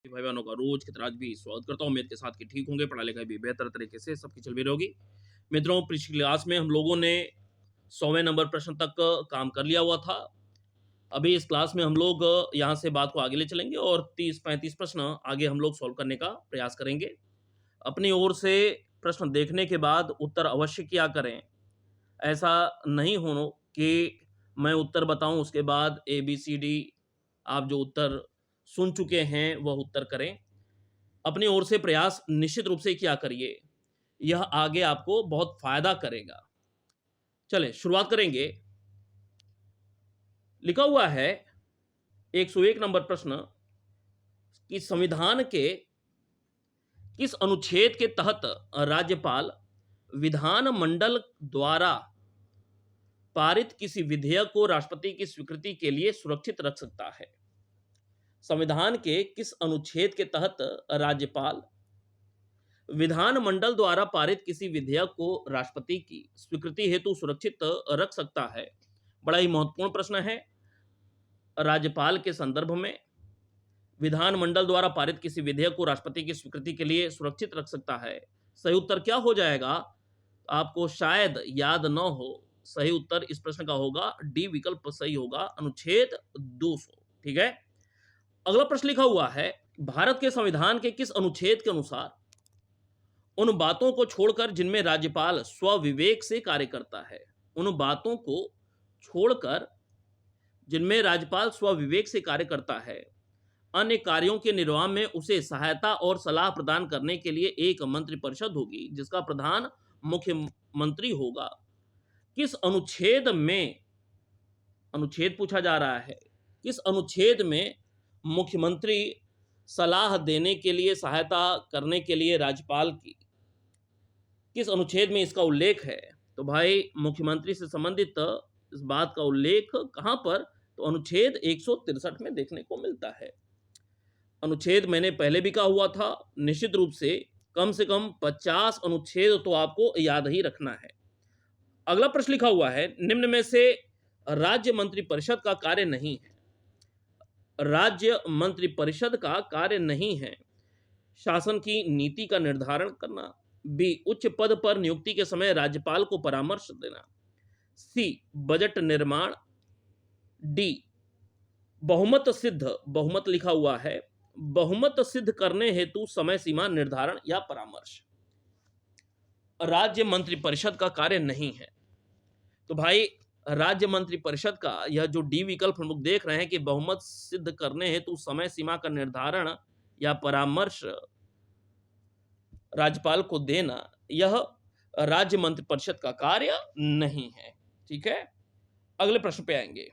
भाई बहनों का रोज की तरह आज भी स्वागत करता हूँ। उम्मीद के साथ कि ठीक होंगे, पढ़ाई लिखाई भी बेहतर तरीके से सबकी चल भी रही होगी। मित्रों, पिछली क्लास में हम लोगों ने 100वें नंबर प्रश्न तक काम कर लिया हुआ था। अभी इस क्लास में हम लोग यहाँ से बात को आगे ले चलेंगे और 30-35 प्रश्न आगे हम लोग सॉल्व करने का प्रयास करेंगे। अपनी ओर से प्रश्न देखने के बाद उत्तर अवश्य किया करें। ऐसा नहीं हो कि मैं उत्तर बताऊं उसके बाद ए बी सी डी आप जो उत्तर सुन चुके हैं वह उत्तर करें। अपनी ओर से प्रयास निश्चित रूप से किया करिए। यह आगे आपको बहुत फायदा करेगा। चलें शुरुआत करेंगे। लिखा हुआ है 101 नंबर प्रश्न कि संविधान के किस अनुच्छेद के तहत राज्यपाल विधानमंडल द्वारा पारित किसी विधेयक को राष्ट्रपति की स्वीकृति के लिए सुरक्षित रख सकता है। संविधान के किस अनुच्छेद के तहत राज्यपाल विधानमंडल द्वारा पारित किसी विधेयक को राष्ट्रपति की स्वीकृति हेतु सुरक्षित रख सकता है। बड़ा ही महत्वपूर्ण प्रश्न है। राज्यपाल के संदर्भ में विधानमंडल द्वारा पारित किसी विधेयक को राष्ट्रपति की स्वीकृति के लिए सुरक्षित रख सकता है। सही उत्तर क्या हो जाएगा? आपको शायद याद न हो। सही उत्तर इस प्रश्न का होगा डी विकल्प सही होगा, अनुच्छेद 200। ठीक है। अगला प्रश्न लिखा हुआ है, भारत के संविधान के किस अनुच्छेद के अनुसार उन बातों को छोड़कर जिनमें राज्यपाल स्वविवेक से कार्य करता है, उन बातों को छोड़कर जिनमें राज्यपाल स्वविवेक से कार्य करता है, अन्य कार्यों के निर्वाह में उसे सहायता और सलाह प्रदान करने के लिए एक मंत्रिपरिषद होगी जिसका प्रधान मुख्यमंत्री होगा। किस अनुच्छेद में, अनुच्छेद पूछा जा रहा है, किस अनुच्छेद में मुख्यमंत्री सलाह देने के लिए, सहायता करने के लिए राज्यपाल की किस अनुच्छेद में इसका उल्लेख है? तो भाई मुख्यमंत्री से संबंधित इस बात का उल्लेख कहां पर? तो अनुच्छेद 163 में देखने को मिलता है। अनुच्छेद मैंने पहले भी कहा हुआ था, निश्चित रूप से कम 50 अनुच्छेद तो आपको याद ही रखना है। अगला प्रश्न लिखा हुआ है, निम्न में से राज्य मंत्रिपरिषद का कार्य नहीं है। राज्य मंत्रिपरिषद का कार्य नहीं है शासन की नीति का निर्धारण करना, बी उच्च पद पर नियुक्ति के समय राज्यपाल को परामर्श देना, सी बजट निर्माण, डी बहुमत सिद्ध, बहुमत लिखा हुआ है, बहुमत सिद्ध करने हेतु समय सीमा निर्धारण या परामर्श। राज्य मंत्रिपरिषद का कार्य नहीं है। तो भाई राज्य मंत्रिपरिषद का यह जो डी विकल्प हम लोग देख रहे हैं कि बहुमत सिद्ध करने हेतु समय सीमा का निर्धारण या परामर्श राज्यपाल को देना, यह राज्य मंत्रिपरिषद का कार्य नहीं है। ठीक है। अगले प्रश्न पे आएंगे।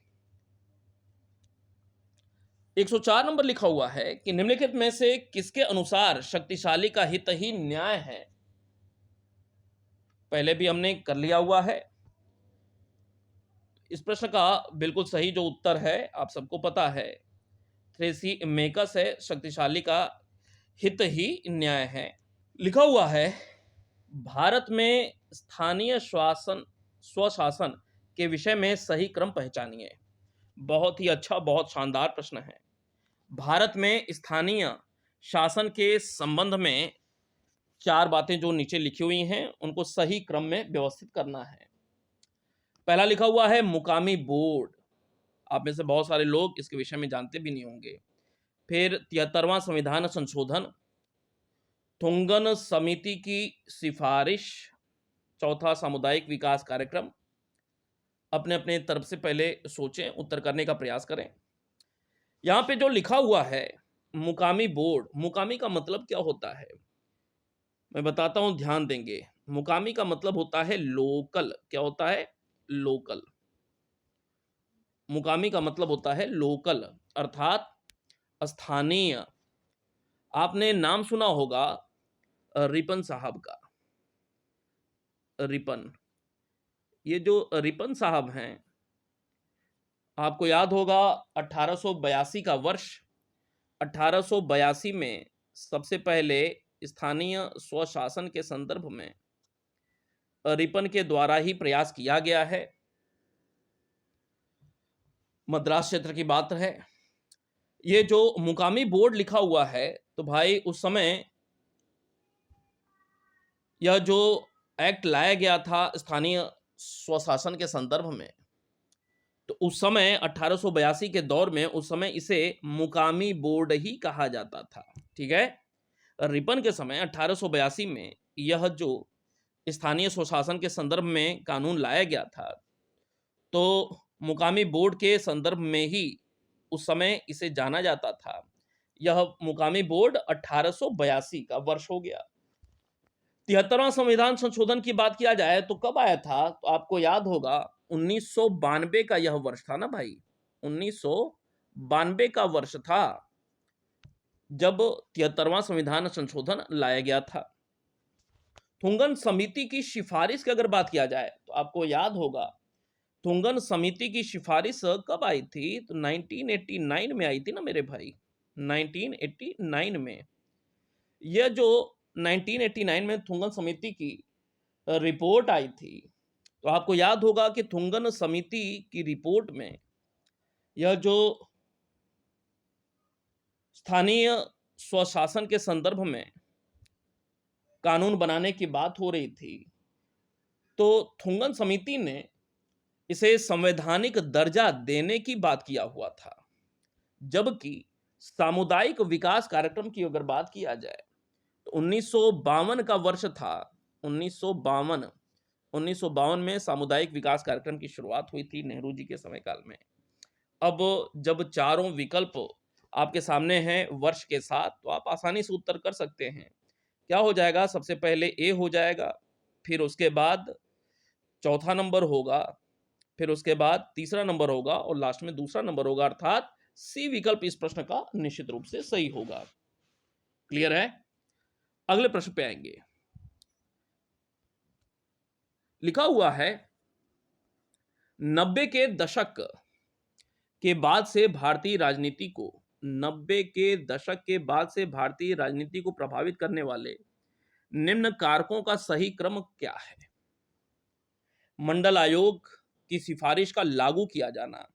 104 नंबर लिखा हुआ है कि निम्नलिखित में से किसके अनुसार शक्तिशाली का हित ही न्याय है? पहले भी हमने कर लिया हुआ है। इस प्रश्न का बिल्कुल सही जो उत्तर है आप सबको पता है, थ्रेसी मेकस है, शक्तिशाली का हित ही न्याय है। लिखा हुआ है, भारत में स्थानीय शासन स्वशासन के विषय में सही क्रम पहचानिए। बहुत ही अच्छा, बहुत शानदार प्रश्न है। भारत में स्थानीय शासन के संबंध में 4 बातें जो नीचे लिखी हुई हैं उनको सही क्रम में व्यवस्थित करना है। पहला लिखा हुआ है मुकामी बोर्ड। आप में से बहुत सारे लोग इसके विषय में जानते भी नहीं होंगे। फिर 73वां संविधान संशोधन, थुंगन समिति की सिफारिश, चौथा सामुदायिक विकास कार्यक्रम। अपने अपने तरफ से पहले सोचें, उत्तर करने का प्रयास करें। यहां पे जो लिखा हुआ है मुकामी बोर्ड, मुकामी का मतलब क्या होता है मैं बताता हूं, ध्यान देंगे। मुकामी का मतलब होता है लोकल। क्या होता है? लोकल। मुकामी का मतलब होता है लोकल, अर्थात स्थानीय। आपने नाम सुना होगा रिपन साहब का। रिपन, ये जो रिपन साहब हैं, आपको याद होगा 1882 का वर्ष। 1882 में सबसे पहले स्थानीय स्वशासन के संदर्भ में रिपन के द्वारा ही प्रयास किया गया है। मद्रास क्षेत्र की बात है। ये जो मुकामी बोर्ड लिखा हुआ है, तो भाई उस समय यह जो एक्ट लाया गया था स्थानीय स्वशासन के संदर्भ में, तो उस समय 1882 के दौर में उस समय इसे मुकामी बोर्ड ही कहा जाता था। ठीक है? रिपन के समय 1882 में यह जो स्थानीय स्वशासन के संदर्भ में कानून लाया गया था, तो मुकामी बोर्ड के संदर्भ में ही उस समय इसे जाना जाता था। यह मुकामी बोर्ड 1882 का वर्ष हो गया। 73वां संविधान संशोधन की बात किया जाए तो कब आया था? तो आपको याद होगा 1992 का यह वर्ष था ना भाई। 1992 का वर्ष था जब 73वां संविधान संशोधन लाया गया था। थुंगन समिति की सिफारिश की अगर बात किया जाए तो आपको याद होगा थुंगन समिति की सिफारिश कब आई थी? तो 1989 में आई थी ना मेरे भाई, 1989 में। यह जो 1989 में थुंगन समिति की रिपोर्ट आई थी, तो आपको याद होगा कि थुंगन समिति की रिपोर्ट में यह जो स्थानीय स्वशासन के संदर्भ में कानून बनाने की बात हो रही थी, तो थुंगन समिति ने इसे संवैधानिक दर्जा देने की बात किया हुआ था। जबकि सामुदायिक विकास कार्यक्रम की अगर बात किया जाए तो 1952 का वर्ष था। 1952 1952 में सामुदायिक विकास कार्यक्रम की शुरुआत हुई थी नेहरू जी के समय काल में। अब जब चारों विकल्प आपके सामने हैं वर्ष के साथ, तो आप आसानी से उत्तर कर सकते हैं। क्या हो जाएगा? सबसे पहले ए हो जाएगा, फिर उसके बाद चौथा नंबर होगा, फिर उसके बाद तीसरा नंबर होगा और लास्ट में दूसरा नंबर होगा, अर्थात सी विकल्प इस प्रश्न का निश्चित रूप से सही होगा। क्लियर है? अगले प्रश्न पे आएंगे। लिखा हुआ है 90 के दशक के बाद से भारतीय राजनीति को 90 के दशक के बाद से भारतीय राजनीति को प्रभावित करने वाले निम्न कारकों का सही क्रम क्या है? मंडल आयोग की सिफारिश का लागू किया जाना,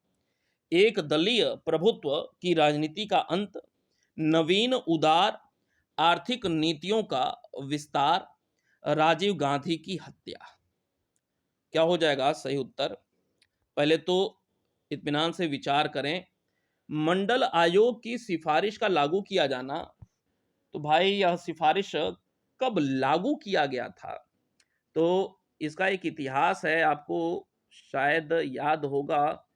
एक दलीय प्रभुत्व की राजनीति का अंत, नवीन उदार आर्थिक नीतियों का विस्तार, राजीव गांधी की हत्या। क्या हो जाएगा सही उत्तर? पहले तो इत्मीनान से विचार करें। मंडल आयोग की सिफारिश का लागू किया जाना, तो भाई यह सिफारिश कब लागू किया गया था? तो इसका एक इतिहास है, आपको शायद याद होगा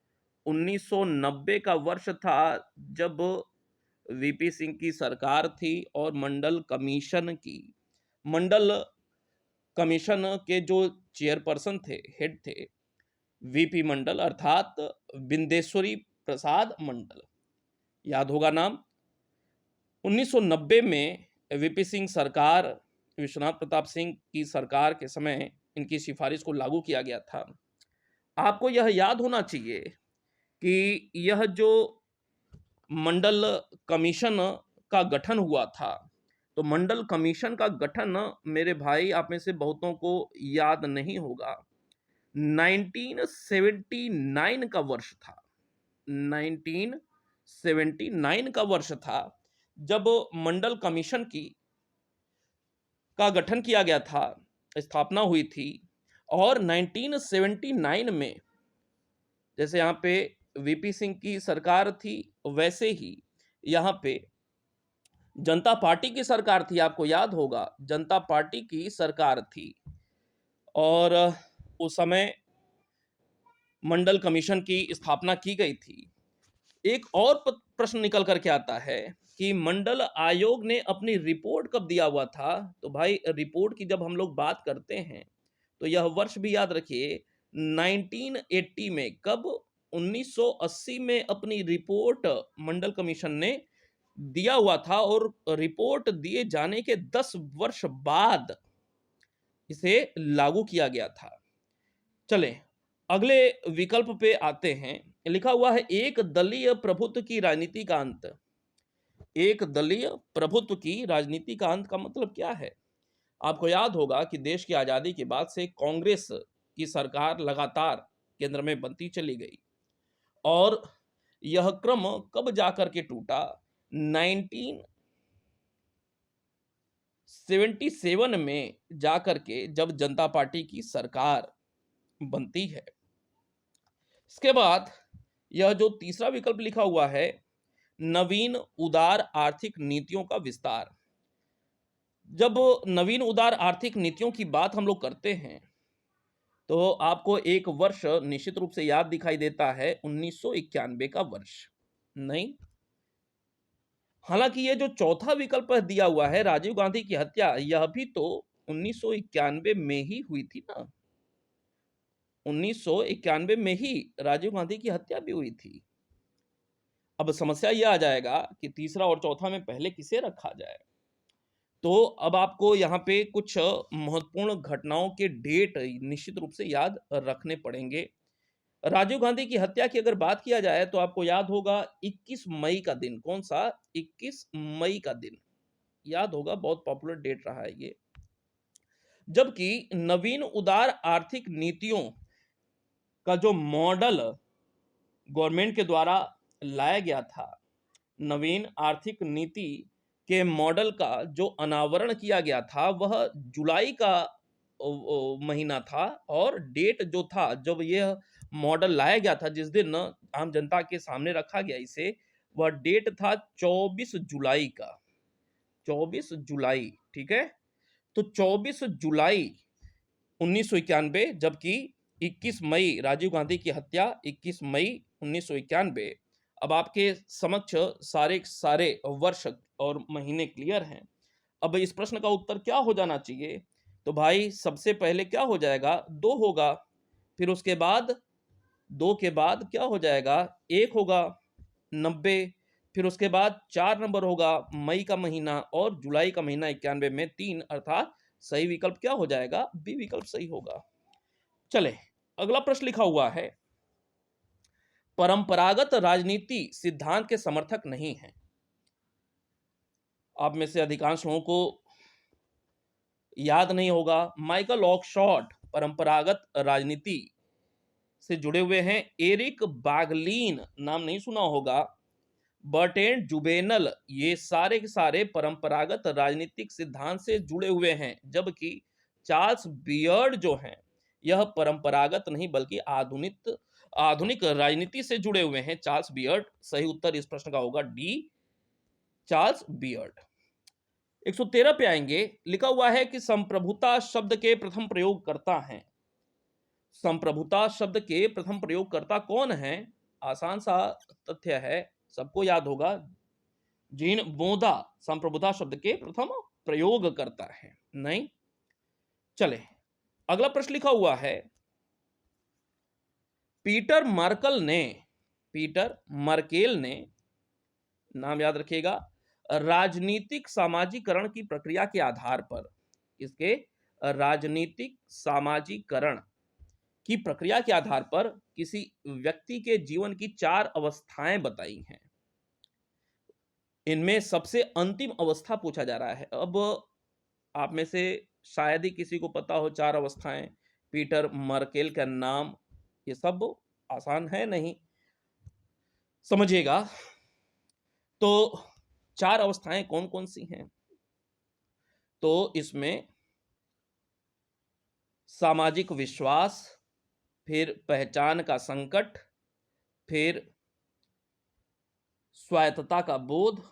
1990 का वर्ष था जब वीपी सिंह की सरकार थी और मंडल कमीशन के जो चेयरपर्सन थे, हेड थे, वीपी मंडल अर्थात बिंदेश्वरी प्रसाद मंडल, याद होगा नाम। 1990 में वीपी सिंह सरकार, विश्वनाथ प्रताप सिंह की सरकार के समय इनकी सिफारिश को लागू किया गया था। आपको यह याद होना चाहिए कि यह जो मंडल कमीशन का गठन हुआ था, तो मंडल कमीशन का गठन मेरे भाई आप में से बहुतों को याद नहीं होगा, 1979 का वर्ष था। 1979 का वर्ष था जब मंडल कमीशन का गठन किया गया था, स्थापना हुई थी। और 1979 में जैसे यहाँ पे वीपी सिंह की सरकार थी, वैसे ही यहाँ पे जनता पार्टी की सरकार थी। आपको याद होगा जनता पार्टी की सरकार थी और उस समय मंडल कमीशन की स्थापना की गई थी। एक और प्रश्न निकल करके आता है कि मंडल आयोग ने अपनी रिपोर्ट कब दिया हुआ था? तो भाई रिपोर्ट की जब हम लोग बात करते हैं तो यह वर्ष भी याद रखिए 1980 में। कब? 1980 में अपनी रिपोर्ट मंडल कमीशन ने दिया हुआ था और रिपोर्ट दिए जाने के 10 वर्ष बाद इसे लागू किया गया था। चले अगले विकल्प पे आते हैं। लिखा हुआ है एक दलीय प्रभुत्व की राजनीति का अंत। एक दलीय प्रभुत्व की राजनीति का अंत का मतलब क्या है? आपको याद होगा कि देश की आजादी के बाद से कांग्रेस की सरकार लगातार केंद्र में बनती चली गई और यह क्रम कब जाकर के टूटा? 1977 में जाकर के, जब जनता पार्टी की सरकार बनती है। इसके बाद यह जो तीसरा विकल्प लिखा हुआ है, नवीन उदार आर्थिक नीतियों का विस्तार। जब नवीन उदार आर्थिक नीतियों की बात हम लोग करते हैं, तो आपको एक वर्ष निश्चित रूप से याद दिखाई देता है, 1991 का वर्ष। नहीं, हालांकि ये जो चौथा विकल्प दिया हुआ है, राजीव गांधी की हत्या, यह भी तो 1991 में ही हुई थी ना। 1991 में ही राजीव गांधी की हत्या भी हुई थी। अब समस्या यह आ जाएगा कि तीसरा और चौथा में पहले किसे रखा जाए। तो अब आपको यहाँ पे कुछ महत्वपूर्ण घटनाओं के डेट निश्चित रूप से याद रखने पड़ेंगे। राजीव गांधी की हत्या की अगर बात किया जाए, तो आपको याद होगा 21 मई का दिन। कौन सा? 21 मई का दिन याद होगा, बहुत पॉपुलर डेट रहा है ये। जबकि नवीन उदार आर्थिक नीतियों का जो मॉडल गवर्नमेंट के द्वारा लाया गया था, नवीन आर्थिक नीति के मॉडल का जो अनावरण किया गया था, वह जुलाई का महीना था। और डेट जो था, जब यह मॉडल लाया गया था, जिस दिन आम जनता के सामने रखा गया इसे, वह डेट था 24 जुलाई का। 24 जुलाई, ठीक है। तो 24 जुलाई 1991, जबकि 21 मई राजीव गांधी की हत्या, 21 मई 1991। अब आपके समक्ष सारे सारे वर्ष और महीने क्लियर हैं। अब इस प्रश्न का उत्तर क्या हो जाना चाहिए? तो भाई सबसे पहले क्या हो जाएगा? 2 होगा। फिर उसके बाद 2 के बाद क्या हो जाएगा? 1 होगा, 90। फिर उसके बाद 4 नंबर होगा, मई का महीना, और जुलाई का महीना 91 में 3, अर्थात सही विकल्प क्या हो जाएगा? बी विकल्प सही होगा। चले, अगला प्रश्न लिखा हुआ है, परंपरागत राजनीति सिद्धांत के समर्थक नहीं है। आप में से अधिकांश लोगों को याद नहीं होगा, माइकल ऑक्सफोर्ड परंपरागत राजनीति से जुड़े हुए हैं। एरिक बागलीन नाम नहीं सुना होगा, बर्टेंट जुबेनल, ये सारे के सारे परंपरागत राजनीतिक सिद्धांत से जुड़े हुए हैं। जबकि चार्ल्स बियर्ड जो हैं, यह परंपरागत नहीं बल्कि आधुनिक राजनीति से जुड़े हुए हैं। चार्ल्स बियर्ड, सही उत्तर इस प्रश्न का होगा डी, चार्ल्स बियर्ड। 113 पे आएंगे, लिखा हुआ है कि संप्रभुता शब्द के प्रथम प्रयोगकर्ता हैं। संप्रभुता शब्द के प्रथम प्रयोगकर्ता कौन है? आसान सा तथ्य है, सबको याद होगा, जीन बोदा संप्रभुता शब्द के प्रथम प्रयोगकर्ता है। नहीं, चले, अगला प्रश्न लिखा हुआ है, पीटर मर्केल ने, नाम याद रखिएगा, राजनीतिक सामाजिकरण की प्रक्रिया के आधार पर, इसके राजनीतिक सामाजिकरण की प्रक्रिया के आधार पर किसी व्यक्ति के जीवन की 4 अवस्थाएं बताई हैं। इनमें सबसे अंतिम अवस्था पूछा जा रहा है। अब आप में से शायद ही किसी को पता हो 4 अवस्थाएं, पीटर मर्केल का नाम, ये सब आसान है नहीं, समझिएगा। तो 4 अवस्थाएं कौन कौन सी हैं? तो इसमें सामाजिक विश्वास, फिर पहचान का संकट, फिर स्वायत्तता का बोध,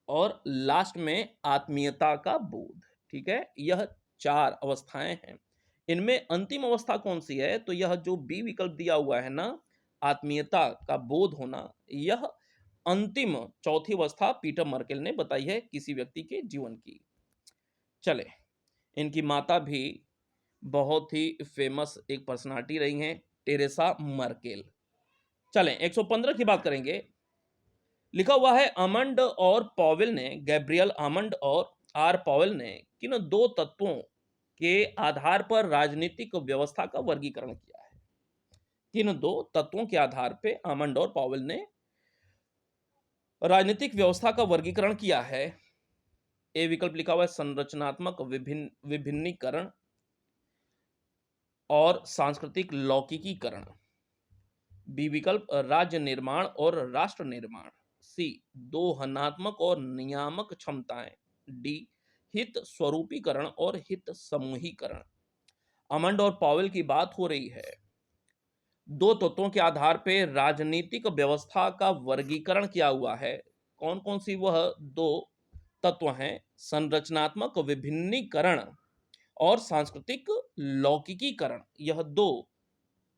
और लास्ट में आत्मीयता का बोध। ठीक है, यह 4 अवस्थाएं हैं। इनमें अंतिम अवस्था कौन सी है? तो यह जो बी विकल्प दिया हुआ है ना, आत्मीयता का बोध होना, यह अंतिम चौथी अवस्था पीटर मर्केल ने बताई है किसी व्यक्ति के जीवन की। चले, इनकी माता भी बहुत ही फेमस एक पर्सनालिटी रही हैं, टेरेसा मर्केल। चलें, 115 की बात करेंगे। लिखा हुआ है, आमंड और पॉवेल ने, गैब्रियल आमंड और आर पॉवेल ने किन 2 तत्वों के आधार पर राजनीतिक व्यवस्था का वर्गीकरण किया है? किन 2 तत्वों के आधार पर आमंड और पॉवेल ने राजनीतिक व्यवस्था का वर्गीकरण किया है? ए विकल्प लिखा हुआ है, संरचनात्मक विभिन्नीकरण और सांस्कृतिक लौकिकीकरण। बी विकल्प राज्य निर्माण और राष्ट्र निर्माण। सी दोहनात्मक और नियामक क्षमताएं। डी हित स्वरूपीकरण और हित समूहीकरण। अमंड और पॉवेल की बात हो रही है। दो तत्वों के आधार पर राजनीतिक व्यवस्था का वर्गीकरण किया हुआ है। कौन कौन सी वह दो तत्व हैं? संरचनात्मक विभिन्नीकरण और सांस्कृतिक लौकिकीकरण। यह दो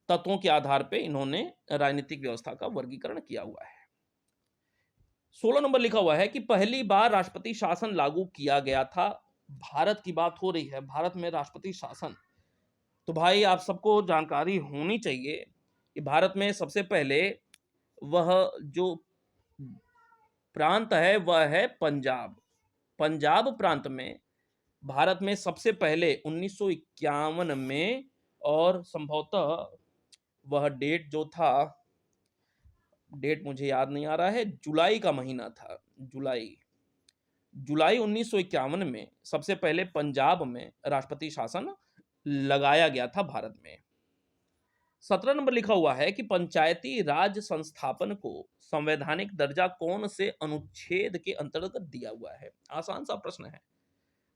तत्वों के आधार पर इन्होंने राजनीतिक व्यवस्था का वर्गीकरण किया हुआ है। 16 नंबर लिखा हुआ है कि पहली बार राष्ट्रपति शासन लागू किया गया था। भारत की बात हो रही है, भारत में राष्ट्रपति शासन। तो भाई आप सबको जानकारी होनी चाहिए कि भारत में सबसे पहले वह जो प्रांत है वह है पंजाब। पंजाब प्रांत में भारत में सबसे पहले 1951 में, और संभवतः वह डेट जो था, डेट मुझे याद नहीं आ रहा है, जुलाई का महीना था। जुलाई 1951 में सबसे पहले पंजाब में राष्ट्रपति शासन लगाया गया था भारत में। 17 नंबर लिखा हुआ है कि पंचायती राज संस्थापन को संवैधानिक दर्जा कौन से अनुच्छेद के अंतर्गत दिया हुआ है? आसान सा प्रश्न है।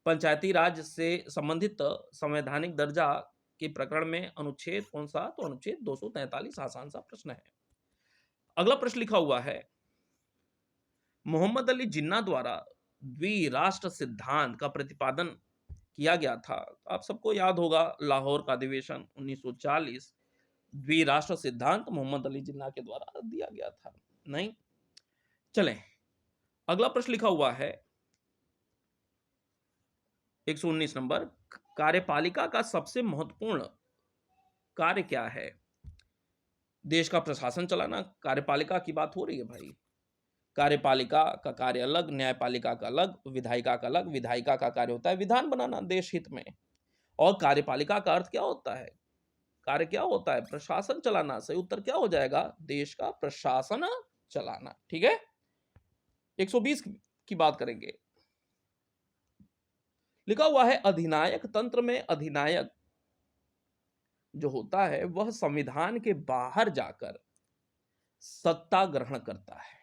पंचायती राज से संबंधित संवैधानिक दर्जा के प्रकरण में अनुच्छेद कौन सा? तो अनुच्छेद 243। आसान सा प्रश्न है। अगला प्रश्न लिखा हुआ है, मोहम्मद अली जिन्ना द्वारा द्विराष्ट्र सिद्धांत का प्रतिपादन किया गया था। आप सबको याद होगा लाहौर का अधिवेशन 1940। द्विराष्ट्र सिद्धांत मोहम्मद अली जिन्ना के द्वारा दिया गया था। नहीं, चलें अगला प्रश्न लिखा हुआ है 119 नंबर, कार्यपालिका का सबसे महत्वपूर्ण कार्य क्या है? देश का प्रशासन चलाना। कार्यपालिका की बात हो रही है भाई। कार्यपालिका का कार्य अलग, न्यायपालिका का अलग, विधायिका का अलग। विधायिका का कार्य होता है विधान बनाना देश हित में, और कार्यपालिका का अर्थ क्या होता है? कार्य क्या होता है? प्रशासन चलाना। सही उत्तर क्या हो जाएगा? देश का प्रशासन चलाना। ठीक है। 120 की बात करेंगे। लिखा हुआ है अधिनायक तंत्र में अधिनायक जो होता है वह संविधान के बाहर जाकर सत्ता ग्रहण करता है।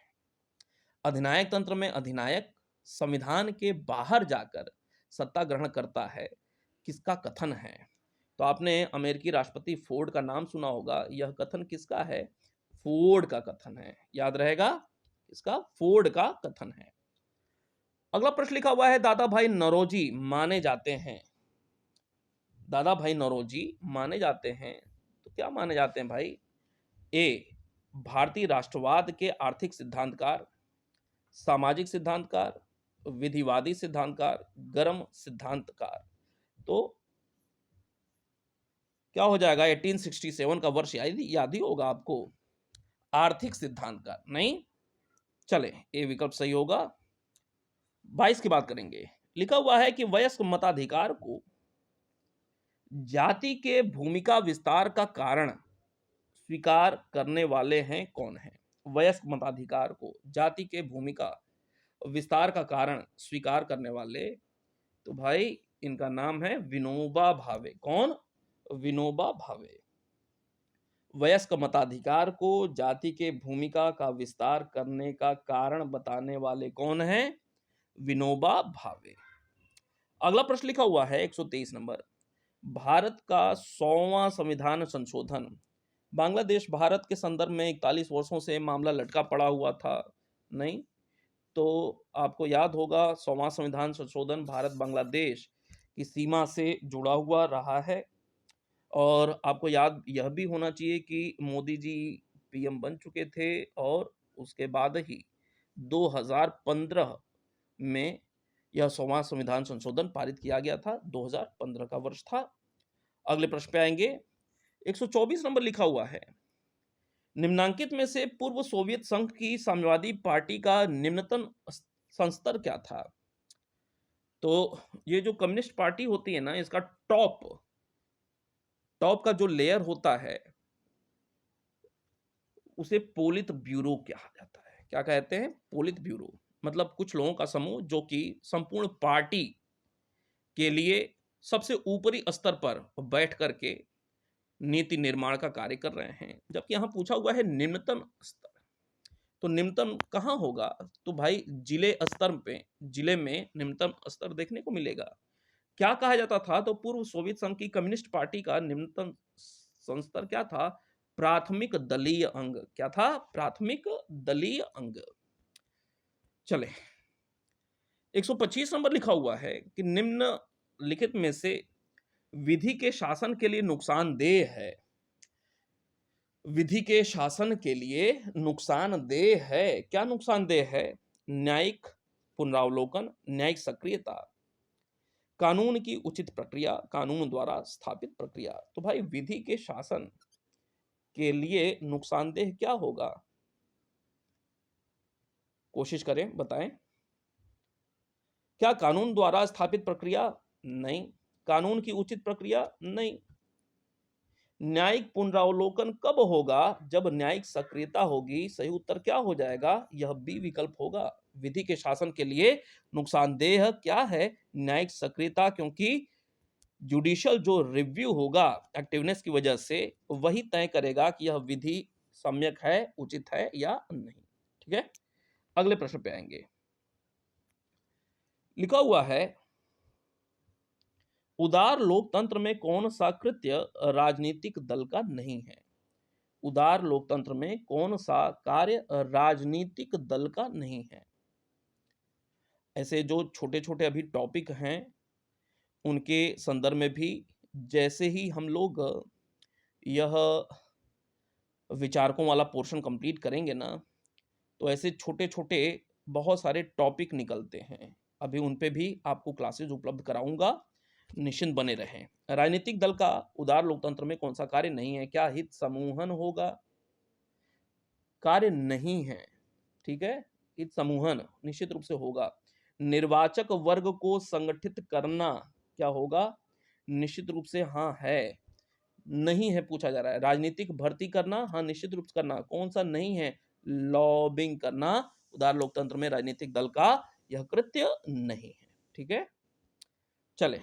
अधिनायक तंत्र में अधिनायक संविधान के बाहर जाकर सत्ता ग्रहण करता है। किसका कथन है? तो आपने अमेरिकी राष्ट्रपति फोर्ड का नाम सुना होगा। यह कथन किसका है? फोर्ड का कथन है। याद रहेगा, इसका फोर्ड का कथन है। अगला प्रश्न लिखा हुआ है, दादा भाई नौरोजी माने जाते हैं। दादा भाई नौरोजी माने जाते हैं तो क्या माने जाते हैं भाई? ए भारतीय राष्ट्रवाद के आर्थिक सिद्धांतकार, सामाजिक सिद्धांतकार, विधिवादी सिद्धांतकार, गर्म सिद्धांतकार। तो क्या हो जाएगा? 1867 का वर्ष याद ही होगा आपको। आर्थिक सिद्धांतकार नहीं, चले ए विकल्प सही होगा। 22 की बात करेंगे। लिखा हुआ है कि वयस्क मताधिकार को जाति के भूमिका विस्तार का कारण स्वीकार करने वाले हैं कौन है? वयस्क मताधिकार को जाति के भूमिका विस्तार का कारण स्वीकार करने वाले, तो भाई इनका नाम है विनोबा भावे। कौन? विनोबा भावे। वयस्क मताधिकार को जाति के भूमिका का विस्तार करने का कारण बताने वाले कौन हैं? विनोबा भावे। अगला प्रश्न लिखा हुआ है 123 नंबर, भारत का 100वां संविधान संशोधन। बांग्लादेश भारत के संदर्भ में 41 वर्षों से मामला लटका पड़ा हुआ था। नहीं, तो आपको याद होगा 100वां संविधान संशोधन भारत बांग्लादेश की सीमा से जुड़ा हुआ रहा है। और आपको याद यह भी होना चाहिए कि मोदी जी पीएम बन चुके थे और उसके बाद ही 2015 में यह 100वां संविधान संशोधन पारित किया गया था। 2015 का वर्ष था। अगले प्रश्न पे आएंगे। 124 नंबर लिखा हुआ है, निम्नांकित में से पूर्व सोवियत संघ की साम्यवादी पार्टी का निम्नतम संस्तर क्या था? तो ये जो कम्युनिस्ट पार्टी होती है ना, इसका टॉप का जो लेयर होता है उसे पोलित ब्यूरो कहा जाता है। क्या कहते हैं? Polit bureau. मतलब कुछ लोगों का समूह जो कि संपूर्ण पार्टी के लिए सबसे ऊपरी स्तर पर बैठ करके नीति निर्माण का कार्य कर रहे हैं। जबकि यहाँ पूछा हुआ है निम्नतम स्तर, तो निम्नतम कहाँ होगा? तो भाई जिले स्तर पे, जिले में निम्नतम स्तर देखने को मिलेगा। क्या कहा जाता था? तो पूर्व सोवियत संघ की कम्युनिस्ट पार्टी का निम्नतम संस्तर क्या था? प्राथमिक दलीय अंग। क्या था? प्राथमिक दलीय अंग। चले 125 नंबर लिखा हुआ है कि निम्नलिखित में से विधि के शासन के लिए नुकसानदेह है। विधि के शासन के लिए नुकसानदेह है। क्या नुकसानदेह है? न्यायिक पुनरावलोकन, न्यायिक सक्रियता, कानून की उचित प्रक्रिया, कानून द्वारा स्थापित प्रक्रिया। तो भाई विधि के शासन के लिए नुकसानदेह क्या होगा? कोशिश करें, बताएं। क्या कानून द्वारा स्थापित प्रक्रिया? नहीं। कानून की उचित प्रक्रिया? नहीं। न्यायिक पुनरावलोकन कब होगा? जब न्यायिक सक्रियता होगी। सही उत्तर क्या हो जाएगा? यह बी विकल्प होगा। विधि के शासन के लिए नुकसानदेह क्या है? न्यायिक सक्रियता, क्योंकि जुडिशियल जो रिव्यू होगा एक्टिवनेस की वजह से, वही तय करेगा कि यह विधि सम्यक है, उचित है या नहीं। ठीक है, अगले प्रश्न पे आएंगे। लिखा हुआ है उदार लोकतंत्र में कौन सा कृत्य राजनीतिक दल का नहीं है? उदार लोकतंत्र में कौन सा कार्य राजनीतिक दल का नहीं है? ऐसे जो छोटे छोटे अभी टॉपिक हैं उनके संदर्भ में भी जैसे ही हम लोग यह विचारकों वाला पोर्शन कंप्लीट करेंगे ना, तो ऐसे छोटे छोटे बहुत सारे टॉपिक निकलते हैं। अभी उन पे भी आपको क्लासेज उपलब्ध कराऊंगा, निश्चिंत बने रहें। राजनीतिक दल का उदार लोकतंत्र में कौन सा कार्य नहीं है? क्या हित समूहन होगा? कार्य नहीं है। ठीक है, हित समूहन निश्चित रूप से होगा। निर्वाचक वर्ग को संगठित करना क्या होगा? निश्चित रूप से हाँ है। नहीं है पूछा जा रहा है। राजनीतिक भर्ती करना? हाँ निश्चित रूप से करना। कौन सा नहीं है? लॉबिंग करना उदार लोकतंत्र में राजनीतिक दल का यह कृत्य नहीं है। ठीक है, चले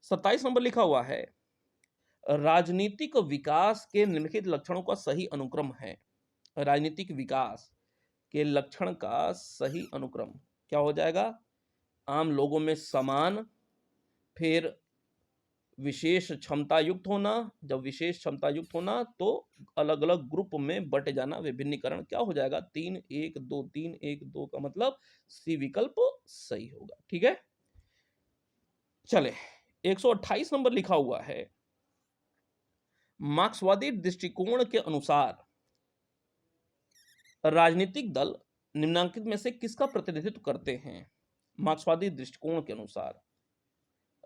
27 नंबर लिखा हुआ है राजनीतिक विकास के निम्नलिखित लक्षणों का सही अनुक्रम है। राजनीतिक विकास के लक्षण का सही अनुक्रम क्या हो जाएगा? आम लोगों में समान, फिर विशेष क्षमता युक्त होना। जब विशेष क्षमता युक्त होना तो अलग अलग ग्रुप में बट जाना, विभिन्नीकरण। क्या हो जाएगा? 3-1-2, 3-1-2 का मतलब सी विकल्प सही होगा। ठीक है, चले 128 नंबर लिखा हुआ है मार्क्सवादी दृष्टिकोण के अनुसार राजनीतिक दल निम्नांकित में से किसका प्रतिनिधित्व करते हैं? मार्क्सवादी दृष्टिकोण के अनुसार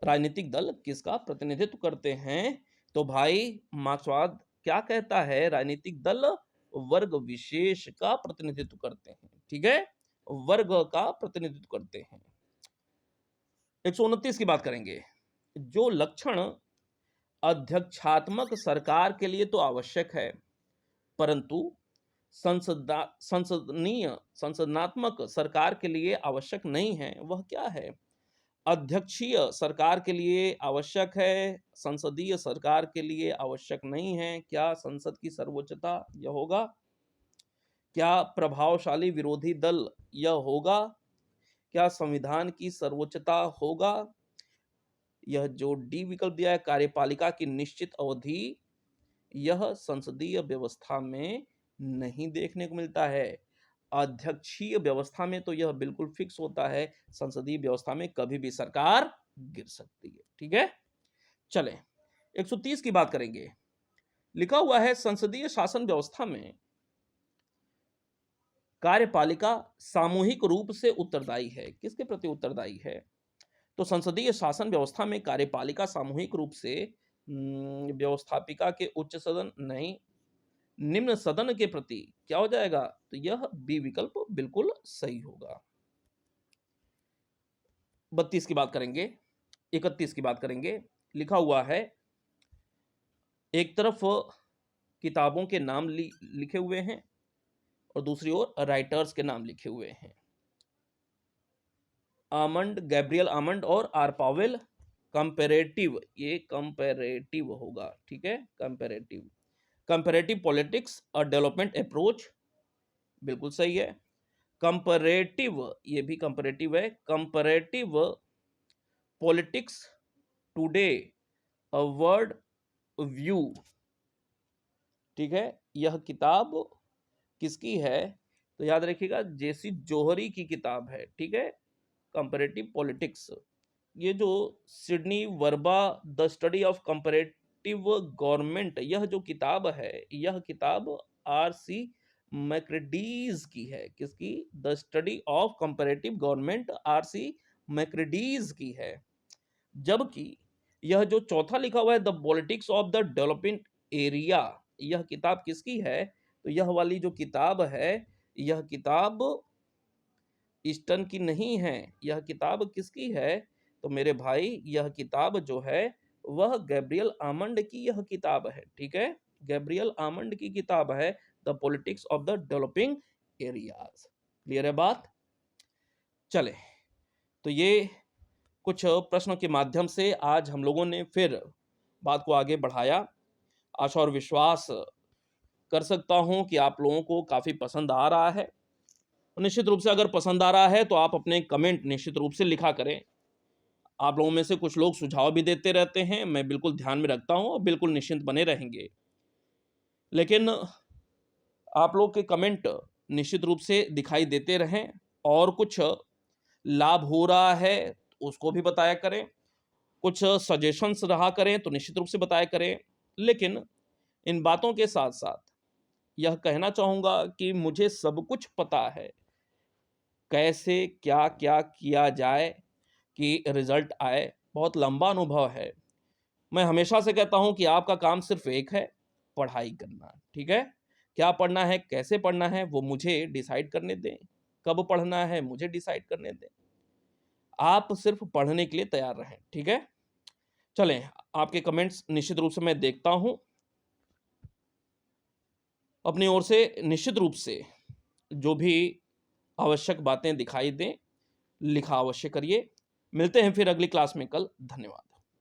राजनीतिक दल किसका प्रतिनिधित्व करते हैं? तो भाई मार्क्सवाद क्या कहता है? राजनीतिक दल वर्ग विशेष का प्रतिनिधित्व करते हैं। ठीक है, वर्ग का प्रतिनिधित्व करते हैं। 129 की बात करेंगे। जो लक्षण अध्यक्षात्मक सरकार के लिए तो आवश्यक है, परंतु संसदनात्मक सरकार के लिए आवश्यक नहीं है, वह क्या है? अध्यक्षीय सरकार के लिए आवश्यक है, संसदीय सरकार के लिए आवश्यक नहीं है। क्या संसद की सर्वोच्चता यह होगा? क्या प्रभावशाली विरोधी दल यह होगा? क्या संविधान की सर्वोच्चता होगा? यह जो डी विकल्प दिया है कार्यपालिका की निश्चित अवधि, यह संसदीय व्यवस्था में नहीं देखने को मिलता है। अध्यक्षीय व्यवस्था में तो यह बिल्कुल फिक्स होता है, संसदीय व्यवस्था में कभी भी सरकार गिर सकती है। ठीक है, चलें 130 की बात करेंगे। लिखा हुआ है संसदीय शासन व्यवस्था में कार्यपालिका सामूहिक रूप से उत्तरदायी है। किसके प्रति उत्तरदायी है? तो संसदीय शासन व्यवस्था में कार्यपालिका सामूहिक रूप से व्यवस्थापिका के उच्च सदन नहीं, निम्न सदन के प्रति क्या हो जाएगा? तो यह बी विकल्प बिल्कुल सही होगा। 32 की बात करेंगे, 31 की बात करेंगे। लिखा हुआ है एक तरफ किताबों के नाम लिखे हुए हैं और दूसरी ओर राइटर्स के नाम लिखे हुए हैं। आमंड, गैब्रियल आमंड और आर पावेल कंपैरेटिव, ये कंपैरेटिव होगा, ठीक है, comparative. Comparative politics a development approach, बिल्कुल सही है। कंपैरेटिव, ये भी कंपैरेटिव है। Comparative politics today a world view, ठीक है। यह किताब किसकी है? तो याद रखिएगा जेसी जोहरी की किताब है, ठीक है, कंपैरेटिव पॉलिटिक्स। ये जो Sydney Verba the study of comparative government, यह जो किताब है, यह किताब आर.सी. मैक्रेडीज की है। किसकी? The study of comparative government R C. Macridis की है। जबकि यह जो चौथा लिखा हुआ है the politics of the developing area, यह किताब किसकी है? तो यह वाली जो किताब है, यह किताब ईस्टर्न की नहीं है। यह किताब किसकी है? तो मेरे भाई यह किताब जो है वह गैब्रियल आमंड की यह किताब है, ठीक है। गैब्रियल आमंड की किताब है the politics of the developing areas. Clear है बात? चले, तो ये कुछ प्रश्नों के माध्यम से आज हम लोगों ने फिर बात को आगे बढ़ाया। आशा और विश्वास कर सकता हूं कि आप लोगों को काफी पसंद आ रहा है। निश्चित रूप से अगर पसंद आ रहा है तो आप अपने कमेंट निश्चित रूप से लिखा करें। आप लोगों में से कुछ लोग सुझाव भी देते रहते हैं, मैं बिल्कुल ध्यान में रखता हूं और बिल्कुल निश्चिंत बने रहेंगे। लेकिन आप लोग के कमेंट निश्चित रूप से दिखाई देते रहें, और कुछ लाभ हो रहा है उसको भी बताया करें, कुछ सजेशंस रहा करें तो निश्चित रूप से बताया करें। लेकिन इन बातों के साथ साथ यह कहना चाहूंगा कि मुझे सब कुछ पता है, कैसे क्या क्या किया जाए कि रिजल्ट आए। बहुत लंबा अनुभव है। मैं हमेशा से कहता हूं कि आपका काम सिर्फ एक है, पढ़ाई करना, ठीक है। क्या पढ़ना है, कैसे पढ़ना है, वो मुझे डिसाइड करने दें। कब पढ़ना है मुझे डिसाइड करने दें। आप सिर्फ पढ़ने के लिए तैयार रहें, ठीक है। चलें, आपके कमेंट्स निश्चित रूप से मैं देखता हूं। अपनी ओर से निश्चित रूप से जो भी आवश्यक बातें दिखाई दें, लिखा अवश्य करिए। मिलते हैं फिर अगली क्लास में कल। धन्यवाद।